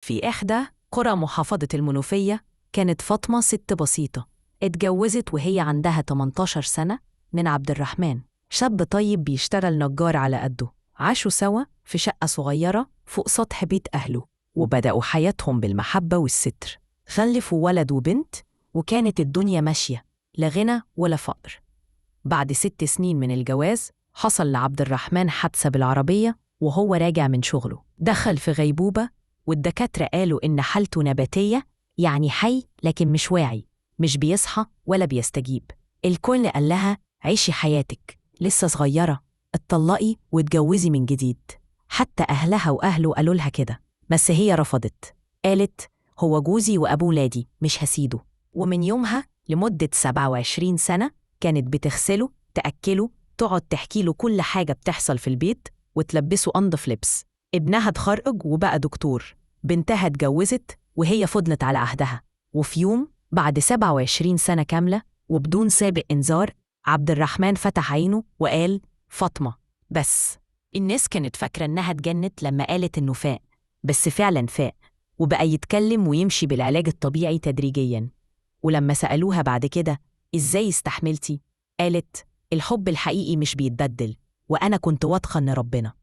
في إحدى قرى محافظة المنوفية كانت فاطمة ست بسيطة اتجوزت وهي عندها 18 سنة من عبد الرحمن، شاب طيب بيشتغل نجار على قده. عاشوا سوا في شقة صغيرة فوق سطح بيت أهله، وبدأوا حياتهم بالمحبة والستر. خلفوا ولد وبنت، وكانت الدنيا ماشية، لا غنى ولا فقر. بعد 6 سنين من الجواز حصل لعبد الرحمن حادثة بالعربية وهو راجع من شغله. دخل في غيبوبة، والدكاترة قالوا إن حالته نباتية، يعني حي لكن مش واعي، مش بيصحى ولا بيستجيب. الكل قال لها عيشي حياتك، لسه صغيرة، اتطلقي واتجوزي من جديد. حتى أهلها وأهله قالوا لها كده، بس هي رفضت. قالت هو جوزي وأبو ولادي، مش هسيده. ومن يومها لمدة 27 سنة كانت بتغسله، تأكله، تقعد تحكي له كل حاجة بتحصل في البيت، وتلبسه أنظف لبس. ابنها اتخرج وبقى دكتور، بنتها اتجوزت وهي فضلت على عهدها. وفي يوم بعد 27 سنة كاملة وبدون سابق إنذار، عبد الرحمن فتح عينه وقال فاطمة. بس الناس كانت فاكرة إنها اتجنت لما قالت إنه فاق، بس فعلا فاق، وبقى يتكلم ويمشي بالعلاج الطبيعي تدريجيا. ولما سألوها بعد كده إزاي استحملتي، قالت الحب الحقيقي مش بيتبدل، وأنا كنت واثقة إن ربنا